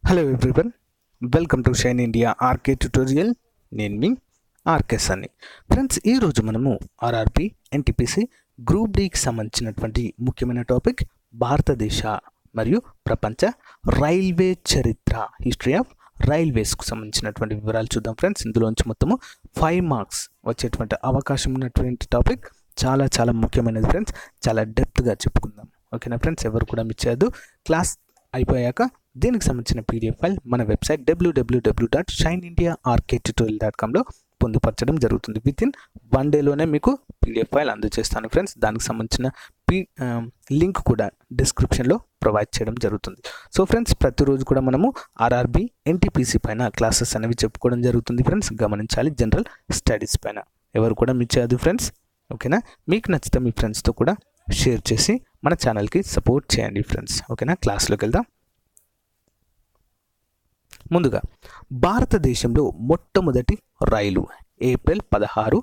Hello everyone, welcome to Shine India RK tutorial. నేను మీ RK సన్ని. Friends, ఈరోజు మనము ఆర్ఆర్బి ఎన్టీపీసీ గ్రూప్ డికి సంబంధించినటువంటి ముఖ్యమైన టాపిక్ భారతదేశ మరియు ప్రపంచ రైల్వే చరిత్ర, హిస్టరీ ఆఫ్ రైల్వేస్కు సంబంధించినటువంటి వివరాలు చూద్దాం. ఫ్రెండ్స్, ఇందులోంచి మొత్తము 5 మార్క్స్ వచ్చేటువంటి అవకాశం ఉన్నటువంటి టాపిక్. చాలా ముఖ్యమైనది ఫ్రెండ్స్. చాలా డెప్త్గా చెప్పుకుందాం. ఓకేనా ఫ్రెండ్స్, ఎవరు కూడా మిస్ చేయొద్దు. క్లాస్ అయిపోయాక దీనికి సంబంధించిన పీడిఎఫ్ ఫైల్ మన వెబ్సైట్ www.shineindiaarktutorial.comలో పొందుపరచడం జరుగుతుంది. వితిన్ 1 డేలోనే మీకు పీడిఎఫ్ ఫైల్ అందజేస్తాను ఫ్రెండ్స్. దానికి సంబంధించిన లింక్ కూడా డిస్క్రిప్షన్లో ప్రొవైడ్ చేయడం జరుగుతుంది. సో ఫ్రెండ్స్, ప్రతిరోజు కూడా మనము ఆర్ఆర్బి ఎన్టీపీసీ పైన క్లాసెస్ అనేవి చెప్పుకోవడం జరుగుతుంది ఫ్రెండ్స్. గమనించాలి, జనరల్ స్టడీస్ పైన ఎవరు కూడా మిస్ చేయదు ఫ్రెండ్స్. ఓకేనా, మీకు నచ్చితే మీ ఫ్రెండ్స్తో కూడా షేర్ చేసి మన ఛానల్కి సపోర్ట్ చేయండి ఫ్రెండ్స్. ఓకేనా, క్లాస్లోకి వెళ్దాం. ముందుగా, భారతదేశంలో మొట్టమొదటి రైలు ఏప్రిల్ 16,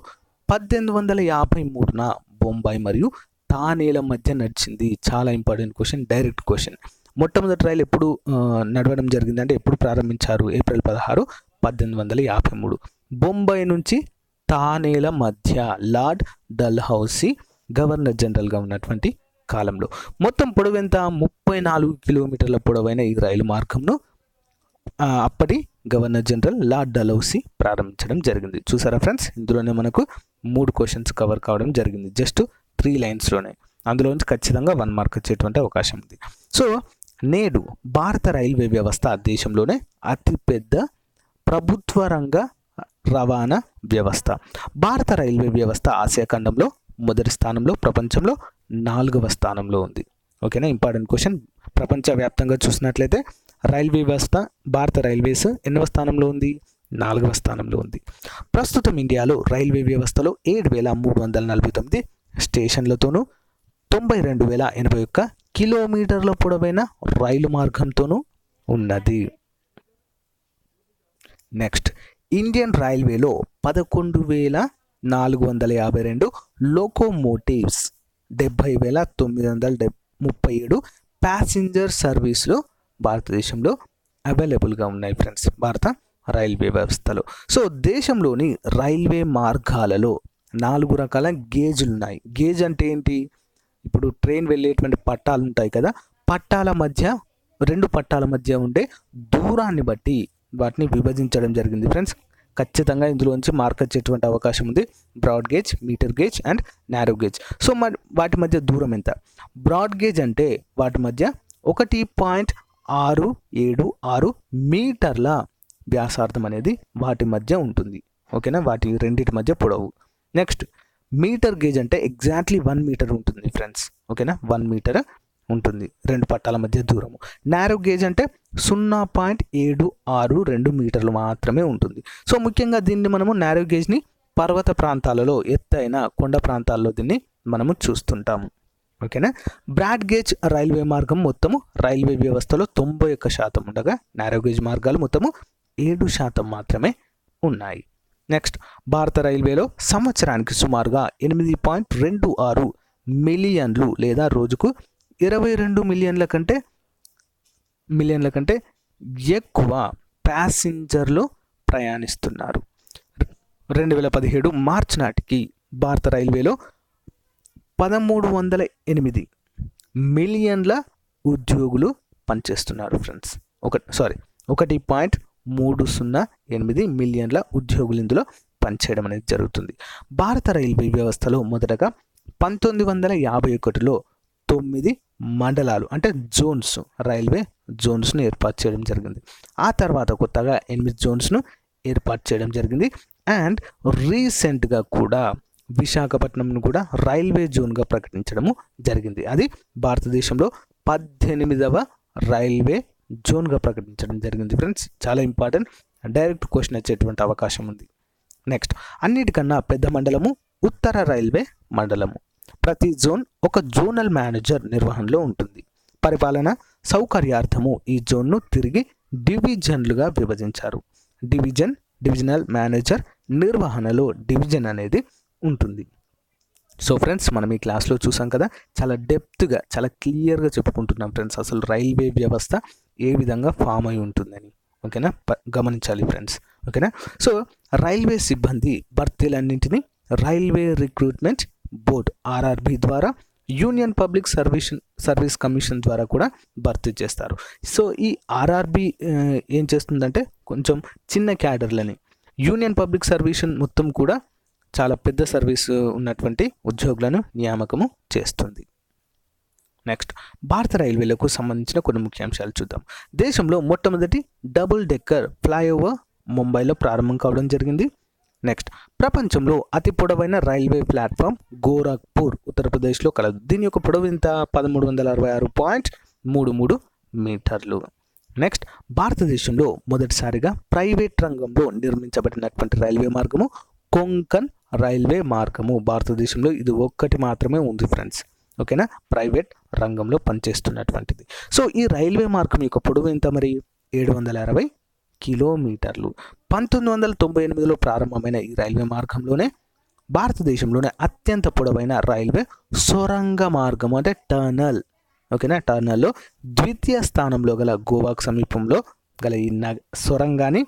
1853న బొంబాయి మరియు తానేల మధ్య నడిచింది. చాలా ఇంపార్టెంట్ క్వశ్చన్, డైరెక్ట్ క్వశ్చన్. మొట్టమొదటి రైలు ఎప్పుడు నడవడం జరిగింది అంటే ఎప్పుడు ప్రారంభించారు? ఏప్రిల్ 16, 1853. బొంబాయి నుంచి తానేల మధ్య లార్డ్ డల్హౌసీ గవర్నర్ జనరల్గా ఉన్నటువంటి కాలంలో. మొత్తం పొడవు ఎంత? 34 కిలోమీటర్ల పొడవైన ఈ రైలు మార్గంను అప్పటి గవర్నర్ జనరల్ లార్డ్ డల్హౌసీ ప్రారంభించడం జరిగింది. చూసారా ఫ్రెండ్స్, ఇందులోనే మనకు 3 క్వశ్చన్స్ కవర్ కావడం జరిగింది జస్ట్ 3 లైన్స్లోనే. అందులోంచి ఖచ్చితంగా 1 మార్క్ వచ్చేటువంటి అవకాశం ఉంది. సో నేడు భారత రైల్వే వ్యవస్థ దేశంలోనే అతిపెద్ద ప్రభుత్వ రంగ రవాణా వ్యవస్థ. భారత రైల్వే వ్యవస్థ ఆసియా ఖండంలో మొదటి స్థానంలో, ప్రపంచంలో 4వ స్థానంలో ఉంది. ఓకేనా, ఇంపార్టెంట్ క్వశ్చన్. ప్రపంచవ్యాప్తంగా చూసినట్లయితే రైల్వే వ్యవస్థ, భారత రైల్వేస్ ఎన్నవ స్థానంలో ఉంది? 4వ స్థానంలో ఉంది. ప్రస్తుతం ఇండియాలో రైల్వే వ్యవస్థలో 7,349 స్టేషన్లతోనూ 92,081 కిలోమీటర్ల పొడవైన రైలు మార్గంతోనూ ఉన్నది. నెక్స్ట్, ఇండియన్ రైల్వేలో 11,452 లోకోమోటివ్స్, 70,937 ప్యాసింజర్ సర్వీసులు భారతదేశంలో అవైలబుల్గా ఉన్నాయి ఫ్రెండ్స్, భారత రైల్వే వ్యవస్థలో. సో దేశంలోని రైల్వే మార్గాలలో 4 రకాల గేజ్లు ఉన్నాయి. గేజ్ అంటే ఏంటి? ఇప్పుడు ట్రైన్ వెళ్ళేటువంటి పట్టాలు ఉంటాయి కదా, పట్టాల మధ్య, 2 పట్టాల మధ్య ఉండే దూరాన్ని బట్టి వాటిని విభజించడం జరిగింది ఫ్రెండ్స్. ఖచ్చితంగా ఇందులోంచి మార్క్ వచ్చేటువంటి అవకాశం ఉంది. Broad gauge, metre gauge and narrow gauge. So వాటి మధ్య దూరం ఎంత? బ్రాడ్ గేజ్ అంటే వాటి మధ్య 1.676 మీటర్ల వ్యాసార్థం అనేది వాటి మధ్య ఉంటుంది. ఓకేనా, వాటి రెండింటి మధ్య పొడవు. నెక్స్ట్, మీటర్ గేజ్ అంటే ఎగ్జాక్ట్లీ 1 మీటర్ ఉంటుంది ఫ్రెండ్స్. ఓకేనా, 1 మీటర్ ఉంటుంది 2 పట్టాల మధ్య దూరము. నారో గేజ్ అంటే 0.762 మీటర్లు మాత్రమే ఉంటుంది. సో ముఖ్యంగా దీన్ని మనము నారో గేజ్ని పర్వత ప్రాంతాలలో, ఎత్తైన కొండ ప్రాంతాల్లో దీన్ని మనము చూస్తుంటాము. ఓకేనా, బ్రాడ్ గేజ్ రైల్వే మార్గం మొత్తము రైల్వే వ్యవస్థలో 91% ఉండగా నారో గేజ్ మార్గాలు మొత్తము 7% మాత్రమే ఉన్నాయి. నెక్స్ట్, భారత రైల్వేలో సంవత్సరానికి సుమారుగా 8.26 మిలియన్లు లేదా రోజుకు 22 మిలియన్ల కంటే ఎక్కువ ప్యాసింజర్లు ప్రయాణిస్తున్నారు. 2017 మార్చి నాటికి భారత రైల్వేలో 1308 మిలియన్ల ఉద్యోగులు పనిచేస్తున్నారు ఫ్రెండ్స్. 1.308 మిలియన్ల ఉద్యోగులు ఇందులో పనిచేయడం అనేది జరుగుతుంది. భారత రైల్వే వ్యవస్థలో మొదటగా 1951లో 9 మండలాలు అంటే జోన్స్, రైల్వే జోన్స్ను ఏర్పాటు చేయడం జరిగింది. ఆ తర్వాత కొత్తగా 8 జోన్స్ను ఏర్పాటు చేయడం జరిగింది. అండ్ రీసెంట్గా కూడా విశాఖపట్నంను కూడా రైల్వే జోన్గా ప్రకటించడము జరిగింది. అది భారతదేశంలో 18వ రైల్వే జోన్గా ప్రకటించడం జరిగింది ఫ్రెండ్స్. చాలా ఇంపార్టెంట్, డైరెక్ట్ క్వశ్చన్ వచ్చేటువంటి అవకాశం ఉంది. నెక్స్ట్, అన్నిటికన్నా పెద్ద మండలము ఉత్తర రైల్వే మండలము. ప్రతి జోన్ ఒక జోనల్ మేనేజర్ నిర్వహణలో ఉంటుంది. పరిపాలన సౌకర్యార్థము ఈ జోన్ను తిరిగి డివిజన్లుగా విభజించారు. డివిజనల్ మేనేజర్ నిర్వహణలో డివిజన్ అనేది ఉంటుంది. సో ఫ్రెండ్స్, మనం ఈ క్లాస్లో చూసాం కదా, చాలా డెప్త్గా, చాలా క్లియర్గా చెప్పుకుంటున్నాం ఫ్రెండ్స్. అసలు రైల్వే వ్యవస్థ ఏ విధంగా ఫామ్ అయి ఉంటుందని. ఓకేనా, గమనించాలి ఫ్రెండ్స్. ఓకేనా. సో రైల్వే సిబ్బంది భర్తీలన్నింటినీ రైల్వే రిక్రూట్మెంట్ బోర్డ్ RRB ద్వారా యూనియన్ పబ్లిక్ సర్వీస్ కమిషన్ ద్వారా కూడా భర్తీ చేస్తారు. సో ఈ RRB ఏం చేస్తుందంటే కొంచెం చిన్న క్యాడర్లని, యూనియన్ పబ్లిక్ సర్వీస్ మొత్తం కూడా చాలా పెద్ద సర్వీసు ఉన్నటువంటి ఉద్యోగులను నియామకము చేస్తుంది. నెక్స్ట్, భారత రైల్వేలకు సంబంధించిన కొన్ని ముఖ్యాంశాలు చూద్దాం. దేశంలో మొట్టమొదటి డబుల్ డెక్కర్ ఫ్లైఓవర్ ముంబైలో ప్రారంభం కావడం జరిగింది. నెక్స్ట్, ప్రపంచంలో అతి పొడవైన రైల్వే ప్లాట్ఫామ్ గోరఖ్పూర్ ఉత్తరప్రదేశ్లో కలదు. దీని యొక్క పొడవు ఎంత? 1366.33 మీటర్లు. నెక్స్ట్, భారతదేశంలో మొదటిసారిగా ప్రైవేట్ రంగంలో నిర్మించబడినటువంటి రైల్వే మార్గము కొంకన్ రైల్వే మార్గము. భారతదేశంలో ఇది ఒక్కటి మాత్రమే ఉంది ఫ్రెండ్స్. ఓకేనా, ప్రైవేట్ రంగంలో పనిచేస్తున్నటువంటిది. సో ఈ రైల్వే మార్గం యొక్క పొడవు ఎంత మరి? 760 కిలోమీటర్లు. 1998లో ప్రారంభమైన ఈ రైల్వే మార్గంలోనే భారతదేశంలోనే అత్యంత పొడవైన రైల్వే సొరంగ మార్గం అంటే టర్నల్. ఓకేనా, టర్నల్లో ద్వితీయ స్థానంలో గల గోవాకు సమీపంలో గల ఈ సొరంగాన్ని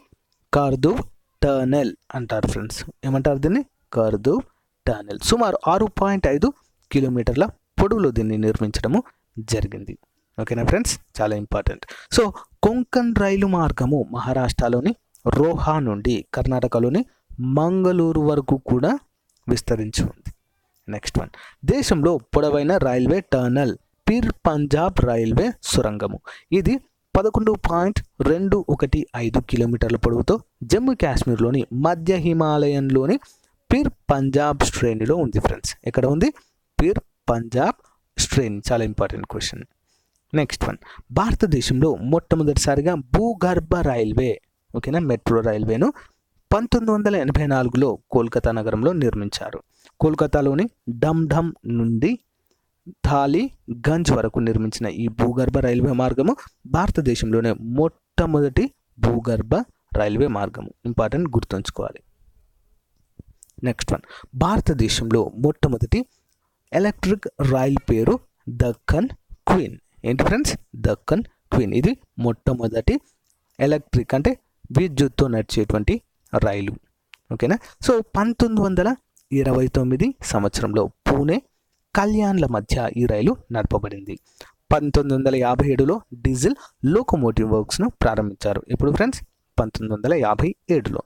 కార్దువ్ టర్నల్ అంటారు ఫ్రెండ్స్. ఏమంటారు దీన్ని? కార్దువ్ టర్నల్. సుమారు 6.5 కిలోమీటర్ల పొడవులో దీన్ని నిర్మించడము జరిగింది. ఓకేనా ఫ్రెండ్స్, చాలా ఇంపార్టెంట్. సో కొంకన్ రైలు మార్గము మహారాష్ట్రలోని రోహా నుండి కర్ణాటకలోని మంగళూరు వరకు కూడా విస్తరించి ఉంది. నెక్స్ట్ వన్, దేశంలో పొడవైన రైల్వే టర్నల్ పిర్ పంజాబ్ రైల్వే సొరంగము. ఇది 11.215 కిలోమీటర్ల పొడవుతో జమ్మూ కాశ్మీర్లోని మధ్య హిమాలయంలోని పిర్ పంజాబ్ శ్రేణిలో ఉంది ఫ్రెండ్స్. ఎక్కడ ఉంది? పిర్ పంజాబ్ శ్రేణి. చాలా ఇంపార్టెంట్ క్వశ్చన్. నెక్స్ట్ వన్, భారతదేశంలో మొట్టమొదటిసారిగా భూగర్భ రైల్వే, ఓకేనా, మెట్రో రైల్వేను 1984లో కోల్కతా నగరంలో నిర్మించారు. కోల్కతాలోని డమ్ నుండి థాలీగంజ్ వరకు నిర్మించిన ఈ భూగర్భ రైల్వే మార్గము భారతదేశంలోనే మొట్టమొదటి భూగర్భ రైల్వే మార్గము. ఇంపార్టెంట్, గుర్తుంచుకోవాలి. నెక్స్ట్ వన్, భారతదేశంలో మొట్టమొదటి ఎలక్ట్రిక్ రైల్ పేరు దక్కన్ క్వీన్. ఏంటి ఫ్రెండ్స్? దక్కన్ క్వీన్. ఇది మొట్టమొదటి ఎలక్ట్రిక్ అంటే విద్యుత్తో నడిచేటువంటి రైలు. ఓకేనా. సో 1929 సంవత్సరంలో పూణే కళ్యాణ్ల మధ్య ఈ రైలు నడపబడింది. 1957లో డీజిల్ లోకోమోటివ్ వర్క్స్ను ప్రారంభించారు. ఎప్పుడు ఫ్రెండ్స్? 1957లో.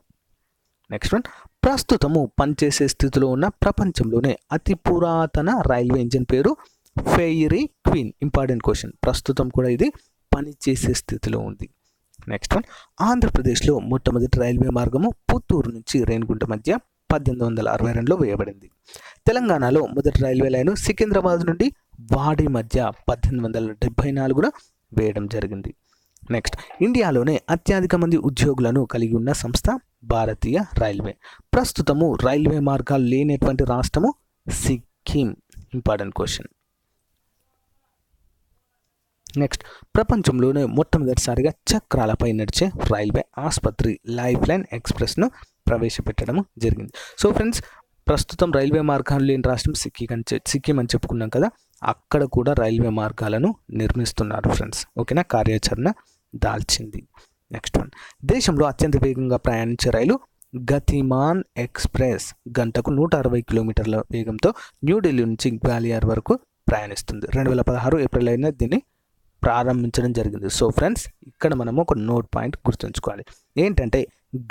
నెక్స్ట్ వన్, ప్రస్తుతము పనిచేసే స్థితిలో ఉన్న ప్రపంచంలోనే అతి పురాతన రైల్వే ఇంజిన్ పేరు ఫెయిరీ క్వీన్. Important question. ప్రస్తుతం కూడా ఇది పనిచేసే స్థితిలో ఉంది. నెక్స్ట్ వన్, ఆంధ్రప్రదేశ్లో మొట్టమొదటి రైల్వే మార్గము పుత్తూరు నుంచి రేణిగుంట మధ్య 1862లో వేయబడింది. తెలంగాణలో మొదటి రైల్వే లైను సికింద్రాబాద్ నుండి వాడి మధ్య 1874లో వేయడం జరిగింది. నెక్స్ట్, ఇండియాలోనే అత్యధిక మంది ఉద్యోగులను కలిగి ఉన్న సంస్థ భారతీయ రైల్వే. ప్రస్తుతము రైల్వే మార్గాలు లేనటువంటి రాష్ట్రము సిక్కిం. Important question. నెక్స్ట్, ప్రపంచంలోనే మొట్టమొదటిసారిగా చక్రాలపై నడిచే రైల్వే ఆసుపత్రి లైఫ్ లైన్ ఎక్స్ప్రెస్ను ప్రవేశపెట్టడం జరిగింది. సో ఫ్రెండ్స్, ప్రస్తుతం రైల్వే మార్గాలు లేని రాష్ట్రం సిక్కిం అని చెప్పుకున్నాం కదా, అక్కడ కూడా రైల్వే మార్గాలను నిర్మిస్తున్నారు ఫ్రెండ్స్. ఓకేనా, కార్యాచరణ దాల్చింది. నెక్స్ట్ వన్, దేశంలో అత్యంత వేగంగా ప్రయాణించే రైలు గతిమాన్ ఎక్స్ప్రెస్ గంటకు 160 కిలోమీటర్ల వేగంతో న్యూఢిల్లీ నుంచి గ్వాలియర్ వరకు ప్రయాణిస్తుంది. 2016 ఏప్రిల్ అయినా దీన్ని ప్రారంభించడం జరిగింది. సో ఫ్రెండ్స్, ఇక్కడ మనము ఒక నోట్ పాయింట్ గుర్తుంచుకోవాలి. ఏంటంటే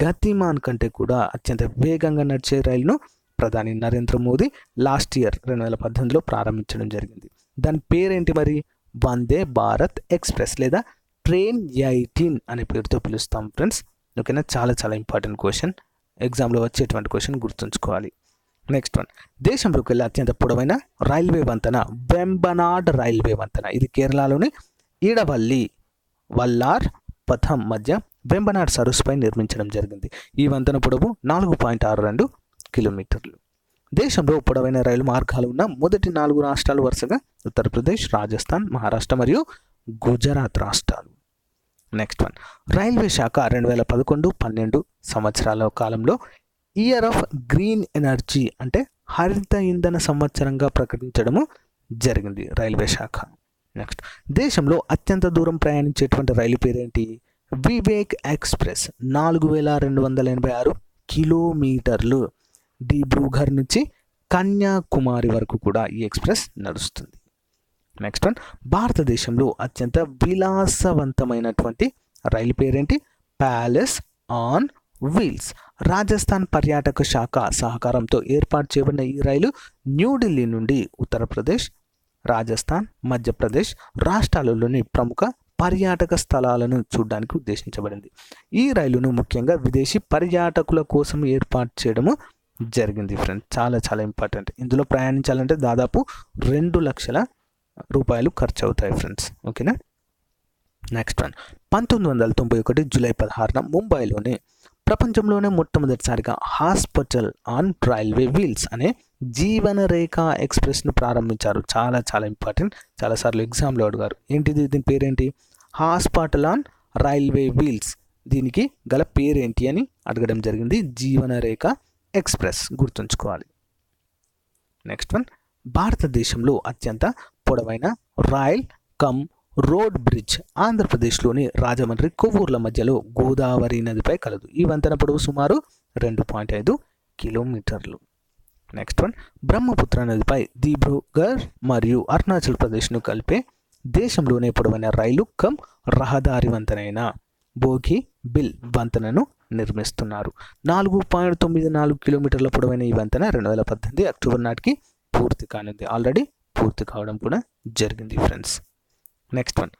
గతిమాన్ కంటే కూడా అత్యంత వేగంగా నడిచే రైలును ప్రధాని నరేంద్ర మోదీ లాస్ట్ ఇయర్ 2018లో ప్రారంభించడం జరిగింది. దాని పేరేంటి మరి? వందే భారత్ ఎక్స్ప్రెస్ లేదా ట్రైన్ 18 అనే పేరుతో పిలుస్తాం ఫ్రెండ్స్. ఓకేనా, చాలా చాలా ఇంపార్టెంట్ క్వశ్చన్, ఎగ్జామ్లో వచ్చేటువంటి క్వశ్చన్ గుర్తుంచుకోవాలి. నెక్స్ట్ వన్, దేశంలోకి వెళ్ళే అత్యంత పొడవైన రైల్వే వంతెన వెంబనాడ్ రైల్వే వంతెన. ఇది కేరళలోని ఈడవల్లి వల్లార్ పథం మధ్య వెంబనాడ్ సరస్సుపై నిర్మించడం జరిగింది. ఈ వంతెన పొడవు 4.62 కిలోమీటర్లు. దేశంలో పొడవైన రైలు మార్గాలు ఉన్న మొదటి 4 రాష్ట్రాలు వరుసగా ఉత్తరప్రదేశ్, రాజస్థాన్, మహారాష్ట్ర మరియు గుజరాత్ రాష్ట్రాలు. నెక్స్ట్ వన్, రైల్వే శాఖ 2011-12 సంవత్సరాల కాలంలో ఇయర్ ఆఫ్ గ్రీన్ ఎనర్జీ అంటే హరిత ఇంధన సంవత్సరంగా ప్రకటించడము జరిగింది రైల్వే శాఖ. నెక్స్ట్, దేశంలో అత్యంత దూరం ప్రయాణించేటువంటి రైలు పేరేంటి? వివేక్ ఎక్స్ప్రెస్ 4286 కిలోమీటర్లు. డిబ్రూఘర్ నుంచి కన్యాకుమారి వరకు కూడా ఈ ఎక్స్ప్రెస్ నడుస్తుంది. నెక్స్ట్ వన్, భారతదేశంలో అత్యంత విలాసవంతమైనటువంటి రైలు పేరేంటి? Palace on wheels. రాజస్థాన్ పర్యాటక శాఖ సహకారంతో ఏర్పాటు చేయబడిన ఈ రైలు న్యూఢిల్లీ నుండి ఉత్తరప్రదేశ్, రాజస్థాన్, మధ్యప్రదేశ్ రాష్ట్రాలలోని ప్రముఖ పర్యాటక స్థలాలను చూడడానికి ఉద్దేశించబడింది. ఈ రైలును ముఖ్యంగా విదేశీ పర్యాటకుల కోసం ఏర్పాటు చేయడము జరిగింది ఫ్రెండ్స్. చాలా చాలా ఇంపార్టెంట్. ఇందులో ప్రయాణించాలంటే దాదాపు 2 లక్షల రూపాయలు ఖర్చు అవుతాయి ఫ్రెండ్స్. ఓకేనా. నెక్స్ట్ వన్, 1991 జూలై 16న ముంబైలోనే ప్రపంచంలోనే మొట్టమొదటిసారిగా హాస్పిటల్ ఆన్ రైల్వే వీల్స్ అనే జీవన రేఖ ఎక్స్ప్రెస్ను ప్రారంభించారు. చాలా చాలా ఇంపార్టెంట్. చాలాసార్లు ఎగ్జామ్లో అడిగారు. ఏంటిది? దీని పేరేంటి? Hospital on railway wheels. దీనికి గల పేరేంటి అని అడగడం జరిగింది. జీవన రేఖ ఎక్స్ప్రెస్, గుర్తుంచుకోవాలి. నెక్స్ట్ వన్, భారతదేశంలో అత్యంత పొడవైన రైల్ కమ్ రోడ్ బ్రిడ్జ్ ఆంధ్రప్రదేశ్లోని రాజమండ్రి, కొవ్వూర్ల మధ్యలో గోదావరి నదిపై కలదు. ఈ వంతెన పొడవు సుమారు 2.5 కిలోమీటర్లు. నెక్స్ట్ వన్, బ్రహ్మపుత్ర నదిపై దిబ్రూఘర్ మరియు అరుణాచల్ ప్రదేశ్ను కలిపే దేశంలోనే పొడవైన రైలు కమ్ రహదారి వంతెనైన బోగి బిల్ వంతెనను నిర్మిస్తున్నారు. 4.94 కిలోమీటర్ల పొడవైన ఈ వంతెన 2018 అక్టోబర్ నాటికి పూర్తి కానుంది. ఆల్రెడీ పూర్తి కావడం కూడా జరిగింది ఫ్రెండ్స్. నెక్స్ట్ వన్,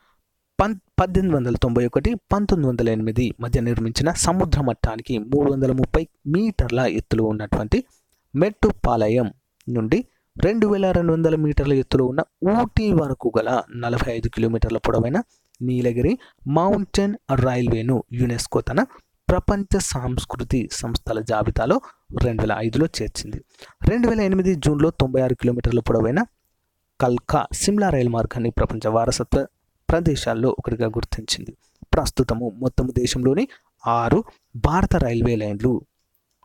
1891 1908 మధ్య నిర్మించిన సముద్ర మట్టానికి 330 మీటర్ల ఎత్తులో ఉన్నటువంటి మెట్టుపాలయం నుండి 2200 మీటర్ల ఎత్తులో ఉన్న ఊటీ వరకు గల 45 కిలోమీటర్ల పొడవైన నీలగిరి మౌంటైన్ రైల్వేను యునెస్కో తన ప్రపంచ సాంస్కృతి సంస్థల జాబితాలో 2005లో చేర్చింది. 2008 జూన్లో 96 కిలోమీటర్ల పొడవైన కల్కా సిమ్లా రైలు మార్గాన్ని ప్రపంచ వారసత్వ ప్రదేశాల్లో ఒకటిగా గుర్తించింది. ప్రస్తుతము మొత్తం దేశంలోని 6 భారత రైల్వే లైన్లు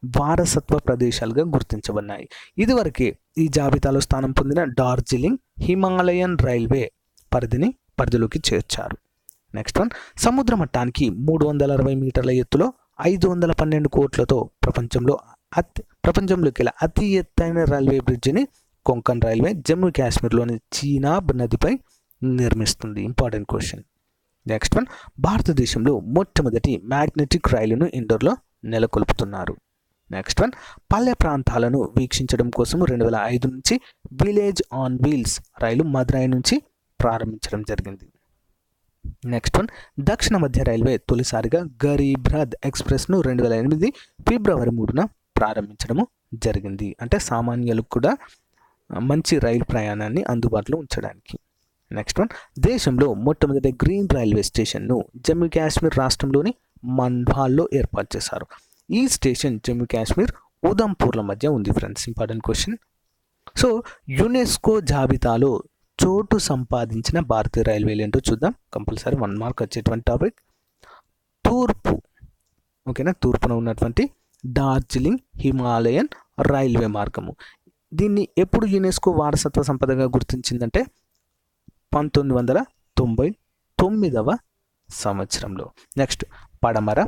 వారసత్వ ప్రదేశాలుగా గుర్తించబడినాయి. ఇదివరకే ఈ జాబితాలో స్థానం పొందిన డార్జిలింగ్ హిమాలయన్ రైల్వే పరిధిలోకి చేర్చారు. నెక్స్ట్ వన్, సముద్ర మట్టానికి 360 మీటర్ల ఎత్తులో 512 కోట్లతో ప్రపంచంలోకి అతి ఎత్తైన రైల్వే బ్రిడ్జిని కొంకన్ రైల్వే జమ్మూ కాశ్మీర్లోని చీనాబ్ నదిపై నిర్మిస్తుంది. Important question. నెక్స్ట్ వన్, భారతదేశంలో మొట్టమొదటి మ్యాగ్నెటిక్ రైలును ఇండోర్లో నెలకొల్పుతున్నారు. నెక్స్ట్ వన్, పల్లె ప్రాంతాలను వీక్షించడం కోసం 2005 నుంచి విలేజ్ ఆన్ వీల్స్ రైలు మదురై నుంచి ప్రారంభించడం జరిగింది. నెక్స్ట్ వన్, దక్షిణ మధ్య రైల్వే తొలిసారిగా గరీబ్ రథ్ ఎక్స్ప్రెస్ను 2008 ఫిబ్రవరి 3న ప్రారంభించడము జరిగింది. అంటే సామాన్యులకు కూడా మంచి రైలు ప్రయాణాన్ని అందుబాటులో ఉంచడానికి. నెక్స్ట్ వన్, దేశంలో మొట్టమొదటి గ్రీన్ రైల్వే స్టేషన్ను జమ్మూ కాశ్మీర్ రాష్ట్రంలోని మండ్వాల్లో ఏర్పాటు చేశారు. ఈ స్టేషన్ జమ్మూ కాశ్మీర్ ఉదంపూర్ల మధ్య ఉంది friends. Important question. So UNESCO జాబితాలో చోటు సంపాదించిన భారతీయ రైల్వేలు ఏంటో చూద్దాం. కంపల్సరీ 1 మార్క్ వచ్చేటువంటి టాపిక్. తూర్పు, ఓకేనా, తూర్పున ఉన్నటువంటి డార్జిలింగ్ హిమాలయన్ రైల్వే మార్గము. దీన్ని ఎప్పుడు యునెస్కో వారసత్వ సంపదగా గుర్తించిందంటే 1999వ సంవత్సరంలో. నెక్స్ట్, పడమర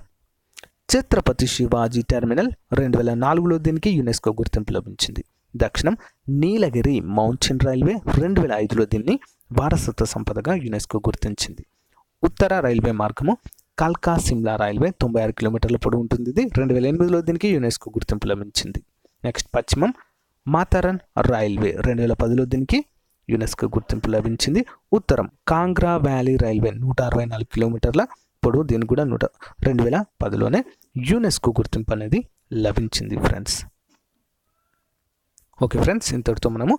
ఛత్రపతి శివాజీ టెర్మినల్ 2004లో దీనికి యునెస్కో గుర్తింపు లభించింది. దక్షిణం నీలగిరి మౌంటైన్ రైల్వే 2005లో దీన్ని వారసత్వ సంపదగా యునెస్కో గుర్తించింది. ఉత్తర రైల్వే మార్గము కల్కా సిమ్లా రైల్వే 96 కిలోమీటర్ల పొడవు ఉంటుంది. ఇది 2008లో దీనికి యునెస్కో గుర్తింపు లభించింది. నెక్స్ట్, పశ్చిమం మాతరన్ రైల్వే 2010లో దీనికి యునెస్కో గుర్తింపు లభించింది. ఉత్తరం కాంగ్రా వ్యాలీ రైల్వే 164 కిలోమీటర్ల పొడవు, దీనికి కూడా 2010లోనే యునెస్కో గుర్తింపు అనేది లభించింది ఫ్రెండ్స్. ఓకే ఫ్రెండ్స్, ఇంతటితో మనము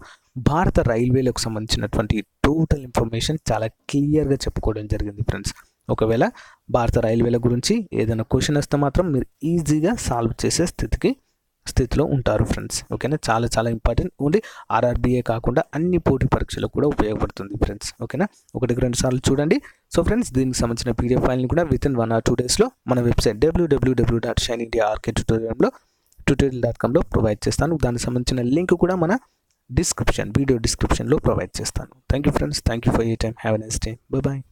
భారత రైల్వేలకు సంబంధించినటువంటి టోటల్ ఇన్ఫర్మేషన్ చాలా క్లియర్గా చెప్పుకోవడం జరిగింది ఫ్రెండ్స్. ఒకవేళ భారత రైల్వేల గురించి ఏదైనా క్వశ్చన్ వస్తే మాత్రం మీరు ఈజీగా సాల్వ్ చేసే స్థితిలో ఉంటారు ఫ్రెండ్స్. ఓకేనా, చాలా చాలా ఇంపార్టెంట్. ఓన్లీ ఆర్ఆర్బీఏ కాకుండా అన్ని పోటీ పరీక్షలకు కూడా ఉపయోగపడుతుంది ఫ్రెండ్స్. ఓకేనా, 1-2 సార్లు చూడండి. సో ఫ్రెండ్స్, దీనికి సంబంధించిన పీడిఎఫ్ ఫైల్ని కూడా విత్ ఇన్ 1 or 2 డేస్లో మన వెబ్సైట్ www.shinindiaark tutorial.com ప్రొవైడ్ చేస్తాను. దానికి సంబంధించిన లింక్ కూడా మన వీడియో డిస్క్రిప్షన్లో ప్రొవైడ్ చేస్తాను. Thank you friends, thank you for your time. Have a nice day. Bye.